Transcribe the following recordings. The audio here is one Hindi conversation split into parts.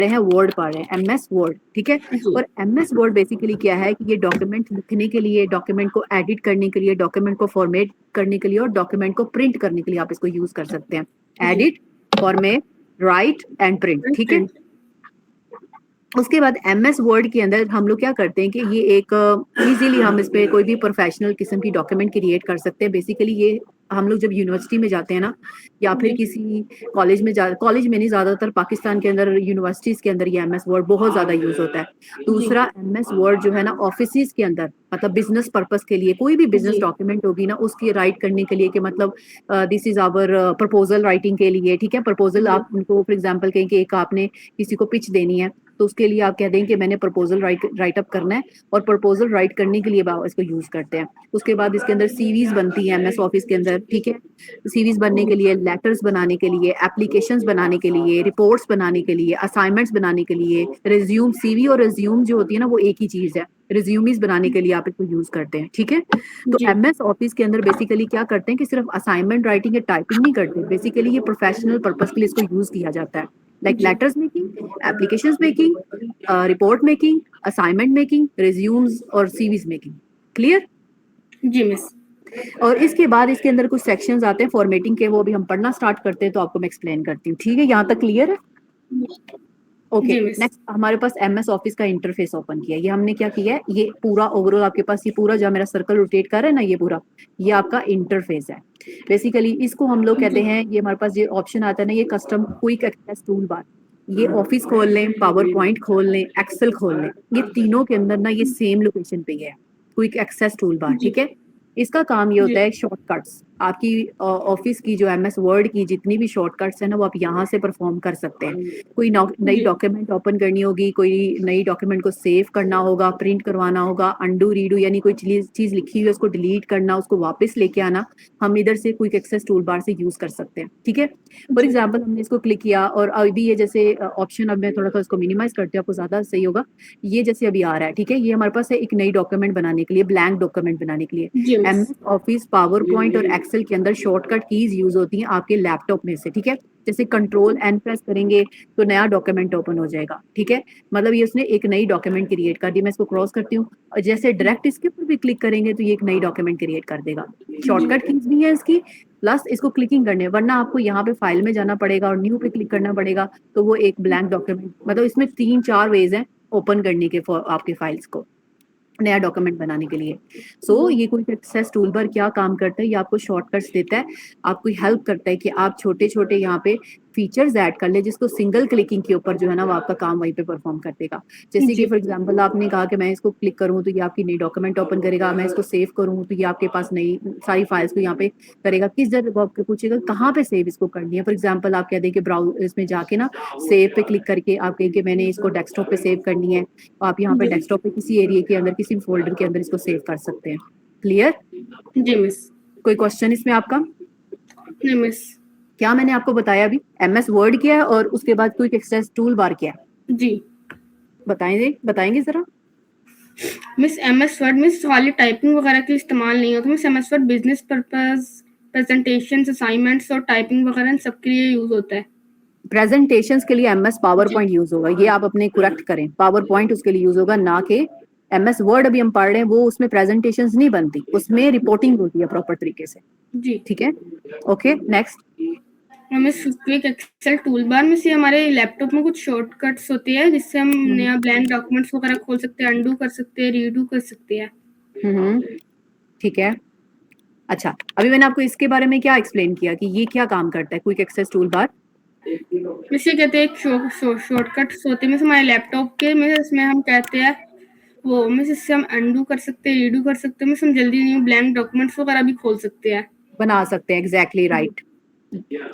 हैं वर्ड पढ़ रहे हैं, एमएस वर्ड, ठीक है। और एमएस वर्ड बेसिकली क्या है कि ये डॉक्यूमेंट लिखने के लिए, डॉक्यूमेंट को एडिट करने के लिए, डॉक्यूमेंट को फॉर्मेट करने के लिए और डॉक्यूमेंट को प्रिंट करने के लिए आप इसको यूज कर सकते हैं। Edit, format, right and print, ठीक है। उसके बाद एमएस वर्ड के अंदर हम लोग क्या करते हैं कि ये एक इजीली हम इस पे कोई भी प्रोफेशनल किस्म की डॉक्यूमेंट क्रिएट कर सकते हैं। बेसिकली ये हम लोग जब यूनिवर्सिटी में जाते हैं ना, या फिर किसी कॉलेज में कॉलेज में नहीं, ज्यादातर पाकिस्तान के अंदर यूनिवर्सिटीज के अंदर ये एमएस वर्ड बहुत ज्यादा यूज होता है। दूसरा, एमएस वर्ड जो है ना ऑफिस के अंदर, मतलब बिजनेस पर्पस के लिए, कोई भी बिजनेस डॉक्यूमेंट होगी ना उसकी राइट करने के लिए, कि मतलब this is our proposal writing के लिए, ठीक है। प्रपोजल आप उनको फॉर एग्जाम्पल कहें कि एक आपने किसी को पिच देनी है, तो उसके लिए आप कह दें कि मैंने प्रपोजल राइट अप करना है, और प्रपोजल राइट करने के लिए इसको यूज करते हैं। उसके बाद इसके अंदर सीवीज बनती है एमएस ऑफिस के अंदर, ठीक है। सीवीज बनने के लिए, लेटर्स बनाने के लिए, एप्लीकेशंस बनाने के लिए, रिपोर्ट्स बनाने के लिए, असाइनमेंट्स बनाने के लिए, रिज्यूम, सीवी और रिज्यूम जो होती है ना वो एक ही चीज है, रिज्यूमीज बनाने के लिए आप इसको यूज करते हैं, ठीक है। तो एमएस ऑफिस के अंदर बेसिकली क्या करते हैं कि सिर्फ असाइनमेंट राइटिंग या टाइपिंग नहीं करते, बेसिकली ये प्रोफेशनल पर्पस के लिए इसको यूज किया जाता है, like letters making, applications making, report making, assignment making, resumes और सीवीज मेकिंग। क्लियर? जी मिस। और इसके बाद इसके अंदर कुछ सेक्शंस आते हैं फॉर्मेटिंग के, वो अभी हम पढ़ना स्टार्ट करते हैं तो आपको मैं एक्सप्लेन करती हूँ, ठीक है। यहाँ तक क्लियर है? ओके, नेक्स्ट हमारे पास एमएस ऑफिस का इंटरफेस ओपन किया। ये हमने क्या किया है, ये पूरा ओवरऑल आपके पास ये पूरा जो मेरा सर्कल रोटेट कर रहा है ना, ये पूरा ये आपका इंटरफेस है। बेसिकली इसको हम लोग कहते हैं, ये हमारे पास ये ऑप्शन आता है ना, ये custom quick access tool bar. ये ऑफिस खोल लें, पावर पॉइंट खोल लें, एक्सेल खोल लें, ये तीनों के अंदर ना ये सेम लोकेशन पे है, क्विक एक्सेस टूल बार, ठीक है। इसका काम ये होता है शॉर्टकट्स, आपकी ऑफिस की जो एमएस वर्ड की जितनी भी शॉर्टकट्स है ना वो आप यहाँ से परफॉर्म कर सकते हैं। कोई नई डॉक्यूमेंट ओपन करनी होगी, कोई नई डॉक्यूमेंट को सेव करना होगा, प्रिंट करवाना होगा, अंडू रीडू यानी कोई चीज लिखी हुई है उसको डिलीट करना, उसको वापस लेके आना, हम इधर से क्विक एक्सेस टूल बार से यूज कर सकते हैं, ठीक है। फॉर एग्जाम्पल हमने इसको क्लिक किया और अभी ये जैसे ऑप्शन, अब मैं थोड़ा सा इसको मिनिमाइज करती हूँ आपको ज्यादा सही होगा। ये जैसे अभी आ रहा है, ठीक है, ये हमारे पास है एक नई डॉक्यूमेंट बनाने के लिए, ब्लैंक डॉक्यूमेंट बनाने के लिए। एमएस ऑफिस, पावर पॉइंट और एक्सेल के अंदर शॉर्टकट कीज यूज होती हैं आपके लैपटॉप में से, ठीक है। जैसे कंट्रोल एन प्रेस करेंगे तो नया डॉक्यूमेंट ओपन हो जाएगा, ठीक है। मतलब ये उसने एक नई डॉक्यूमेंट क्रिएट कर दी। मैं इसको क्रॉस करती हूँ और जैसे डायरेक्ट इसके ऊपर भी क्लिक करेंगे तो ये एक नई डॉक्यूमेंट क्रिएट कर देगा। शॉर्टकट कीज भी है इसकी, प्लस इसको क्लिकिंग करने, वरना आपको यहाँ पे फाइल में जाना पड़ेगा और न्यू पे क्लिक करना पड़ेगा, तो वो एक ब्लैंक डॉक्यूमेंट, मतलब इसमें 3-4 वेज हैं ओपन करने के आपके फाइल्स को, नया डॉक्यूमेंट बनाने के लिए। ये क्विक एक्सेस टूल बार क्या काम करता है, ये आपको शॉर्टकट्स देता है, आपको हेल्प करता है कि आप छोटे छोटे यहाँ पे फीचर्स ऐड कर ले, जिसको सिंगल क्लिकिंग के ऊपर जो है ना वो आपका काम वहीं पे परफॉर्म कर देगा। जैसे कि फॉर एग्जांपल आपने कहा कि मैं इसको क्लिक करूँ तो ये आपकी नई डॉक्यूमेंट ओपन करेगा, मैं इसको सेव करूँ तो ये आपके पास नई सारी फाइल्स को यहाँ पे करेगा। किस जगह आपको पूछेगा कहाँ पे सेव इसको करनी है। फॉर एग्जाम्पल आप कह दें कि ब्राउज इसमें जाके ना सेव पे क्लिक करके आप कहें कि मैंने इसको डेस्कटॉप पे सेव करनी है, आप यहाँ पे डेस्कटॉप पे किसी एरिया के अंदर, किसी फोल्डर के अंदर इसको सेव कर सकते हैं। क्लियर? जी मिस। कोई क्वेश्चन इसमें आपका? नहीं मिस। क्या मैंने आपको बताया अभी, एमएस वर्ड क्या है और उसके बाद क्विक एक्सेस टूल बार क्या है? जी बताएंगे जरा। मिस एमएस वर्ड मिस खाली टाइपिंग वगैरह के लिए इस्तेमाल नहीं होता miss. MS word business purpose, presentations, assignments और टाइपिंग वगैरह सब के लिए यूज होता है। प्रेजेंटेशंस के लिए एमएस पावर पॉइंट यूज होगा, ये आप अपने करेक्ट करें, पावर पॉइंट उसके लिए यूज होगा, ना कि एमएस वर्ड अभी हम पढ़ रहे हैं वो उसमें प्रेजेंटेशंस नहीं बनती, उसमें रिपोर्टिंग होती है प्रॉपर तरीके से, जी ठीक है। Okay, next. Miss quick access tool bar में से हमारे लैपटॉप में कुछ शॉर्टकट्स होते हैं जिससे हम नया ब्लैंक डॉक्यूमेंट्स वगैरह खोल सकते हैं, अंडू कर सकते हैं, रीडू कर सकते हैं। ठीक है। अच्छा, अभी मैंने आपको इसके बारे में क्या एक्सप्लेन किया कि ये क्या काम करता है क्विक एक्सेस टूल बार? इसे कहते हैं शॉर्टकट्स होते हैं हमारे लैपटॉप के में, इसमें हम कहते हैं वो मिस इससे हम अंडू कर सकते हैं, रीडू कर सकते हैं, मिस हम जल्दी न्यू ब्लैंक डॉक्यूमेंट्स वगैरह भी खोल सकते हैं, बना सकते हैं। Exactly right.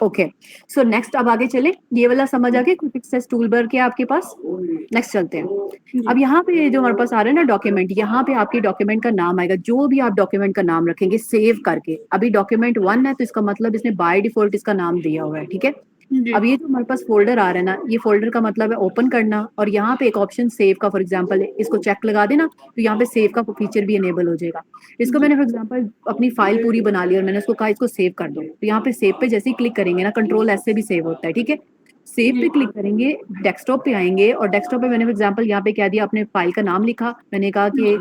Okay, so next अब आगे चले, ये वाला समझ आ गया क्विक एक्सेस टूल बार क्या आपके पास। नेक्स्ट चलते हैं। अब यहाँ पे जो हमारे पास आ रहा है ना डॉक्यूमेंट, यहाँ पे आपके डॉक्यूमेंट का नाम आएगा, जो भी आप डॉक्यूमेंट का नाम रखेंगे सेव करके। अभी डॉक्यूमेंट 1 है तो इसका मतलब इसने बाय डिफॉल्ट इसका नाम दिया हुआ है, ठीक है। अब ये जो हमारे पास फोल्डर आ रहा है ना, ये फोल्डर का मतलब है ओपन करना, और यहाँ पे एक ऑप्शन सेव का, फॉर एग्जांपल इसको चेक लगा देना तो यहाँ पे सेव का फीचर भी इनेबल हो जाएगा। इसको मैंने फॉर एग्जांपल अपनी फाइल पूरी बना ली और मैंने उसको कहा इसको सेव कर दो, तो यहाँ पे सेव पे जैसे ही क्लिक करेंगे ना, कंट्रोल एस से भी सेव होता है, ठीक है। सेव पे क्लिक करेंगे, डेस्कटॉप पे आएंगे और डेस्कटॉप पे मैंने एग्जांपल यहाँ पे कह दिया, अपने फाइल का नाम लिखा, मैंने कहा कि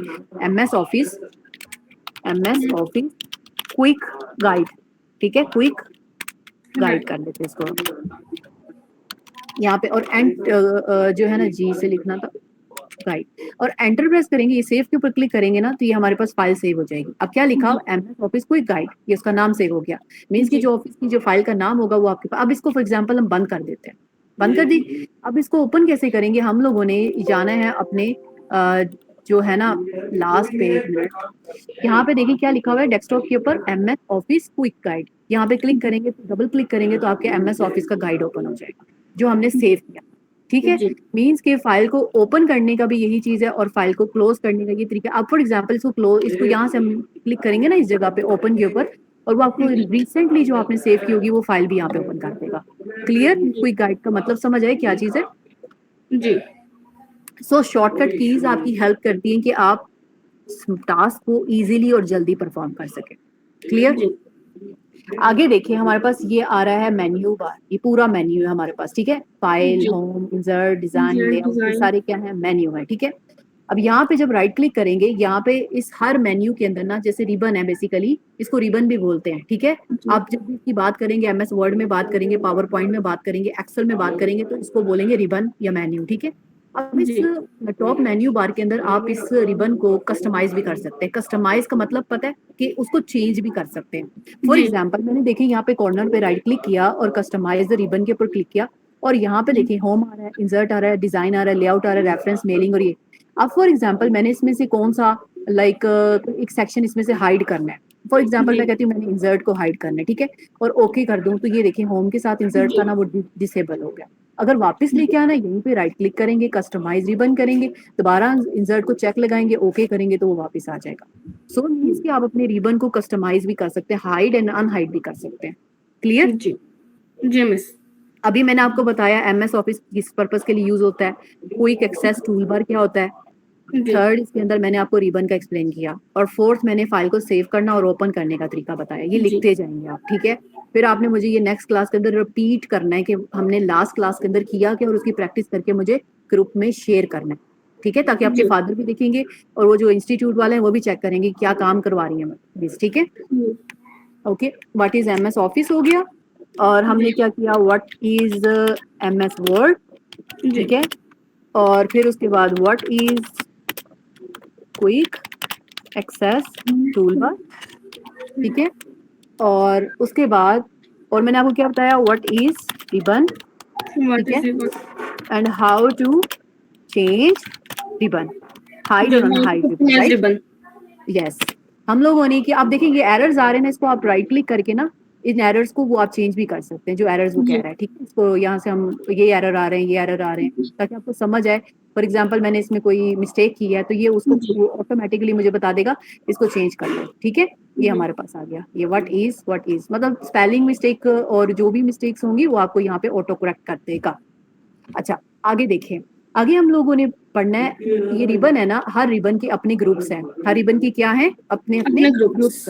एमएस ऑफिस क्विक गाइड, ठीक है, क्विक गाइड कर लेते हैं इसको यहाँ पे, और जो है ना जी से लिखना था गाइड, और एंटर प्रेस करेंगे, ये सेव के ऊपर क्लिक करेंगे ना तो ये हमारे पास फाइल सेव हो जाएगी। अब क्या लिखा, एमएस ऑफिस क्विक गाइड, ये उसका नाम सेव हो गया, मीन्स की जो ऑफिस की जो फाइल का नाम होगा वो आपके पास। अब इसको फॉर एग्जाम्पल हम बंद कर देते हैं, बंद कर दी। अब इसको ओपन कैसे करेंगे, हम लोगों ने जाना है अपने जो है ना लास्ट पेज, यहाँ पे देखिए क्या लिखा हुआ है डेस्कटॉप के ऊपर, एमएस ऑफिस क्विक गाइड, यहाँ पे क्लिक करेंगे, डबल क्लिक करेंगे तो आपके एमएस ऑफिस का गाइड ओपन हो जाएगा जो हमने सेव किया, ठीक है। मीन्स के फाइल को ओपन करने का भी यही चीज है और फाइल को क्लोज करने का ये तरीका। अब फॉर एग्जांपल इसको यहाँ से हम क्लिक करेंगे ना इस जगह पे ओपन के ऊपर, और वो आपको रिसेंटली जो आपने सेव की होगी वो फाइल भी यहाँ पे ओपन कर देगा। क्लियर, क्विक गाइड का मतलब समझ आए क्या चीज है जी। सो शॉर्टकट कीज आपकी हेल्प करती हैं कि आप टास्क को इजीली और जल्दी परफॉर्म कर सके। क्लियर, आगे देखिए हमारे पास ये आ रहा है मेन्यू बार, ये पूरा मेन्यू है हमारे पास, ठीक है, file, home, insert, design, layout, ये सारे क्या है मेन्यू है, ठीक है। अब यहाँ पे जब राइट क्लिक करेंगे, यहाँ पे इस हर मेन्यू के अंदर ना जैसे रिबन है, बेसिकली इसको रिबन भी बोलते हैं, ठीक है। आप जब भी इसकी बात करेंगे, एमएस वर्ड में बात करेंगे, पावर पॉइंट में बात करेंगे, एक्सेल में बात करेंगे, तो इसको बोलेंगे रिबन या मेन्यू, ठीक है। अब इस टॉप मेन्यू बार के अंदर आप इस रिबन को कस्टमाइज भी कर सकते हैं। कस्टमाइज का मतलब पता है कि उसको चेंज भी कर सकते हैं। फॉर एग्जांपल मैंने देखिए यहाँ पे कॉर्नर पे राइट क्लिक किया और कस्टमाइज द रिबन के ऊपर क्लिक किया, और यहाँ पे देखिए होम आ रहा है, इंसर्ट आ रहा है, डिजाइन आ रहा है, लेआउट आ रहा है, रेफरेंस, मेलिंग, और ये। अब फॉर एग्जांपल मैंने इसमें से कौन सा एक सेक्शन इसमें से हाइड करना है, फॉर एग्जांपल मैं कहती हूँ मैंने इंसर्ट को हाइड करना है, ठीक है, और ओके कर दूं तो ये देखिए होम के साथ इंसर्ट का ना वो डिसेबल हो गया। अगर वापस लेके आना, यहीं पे राइट क्लिक करेंगे, कस्टमाइज रिबन करेंगे, दोबारा इंसर्ट को चेक लगाएंगे, ओके करेंगे तो वो वापस आ जाएगा। सो मींस कि आप अपने रिबन को कस्टमाइज भी कर सकते हैं, हाइड एंड अनहाइड भी कर सकते हैं। क्लियर जी मिस। अभी मैंने आपको बताया एमएस ऑफिस किस पर्पस के लिए यूज होता है, क्विक एक्सेस टूल बार क्या होता है, थर्ड इसके अंदर मैंने आपको रिबन का एक्सप्लेन किया, और फोर्थ मैंने फाइल को सेव करना और ओपन करने का तरीका बताया। ये लिखते जाएंगे आप, ठीक है। फिर आपने मुझे ये नेक्स्ट क्लास के अंदर रिपीट करना है कि हमने लास्ट क्लास के अंदर किया क्या, और उसकी प्रैक्टिस करके मुझे ग्रुप में शेयर करना है, ठीक है, ताकि आपके फादर भी देखेंगे और वो जो इंस्टीट्यूट वाले हैं वो भी चेक करेंगे क्या काम करवा रही है, ठीक है। Okay, what is MS office हो गया, और हमने क्या किया, व्हाट इज एमएस वर्ड, ठीक है, और फिर उसके बाद what is quick access toolbar, ठीक है, और उसके बाद और मैंने आपको क्या बताया, व्हाट इज रिबन, ठीक है, and how to change ribbon, hide और अनहाइड रिबन, यस। हम लोगों ने कि आप देखेंगे एरर्स आ रहे हैं, इसको आप राइट क्लिक करके ना इन एरर्स को वो आप चेंज भी कर सकते हैं, जो एरर्स वो कह रहा है, ठीक है। इसको यहाँ से हम ये एरर आ रहे हैं, ये एरर आ रहे हैं, ताकि आपको समझ आए। फॉर एग्जांपल मैंने इसमें कोई मिस्टेक की है तो ये उसको ऑटोमेटिकली मुझे बता देगा इसको चेंज कर लो, ठीक है। ये हमारे पास आ गया, ये व्हाट इज मतलब स्पेलिंग मिस्टेक और जो भी मिस्टेक्स होंगी वो आपको यहाँ पे ऑटो करेक्ट कर देगा। अच्छा आगे देखें, आगे हम लोगों ने पढ़ना है, ये रिबन है ना, हर रिबन के अपने ग्रुप्स हैं, हर रिबन की क्या है, अपने अपने ग्रुप्स,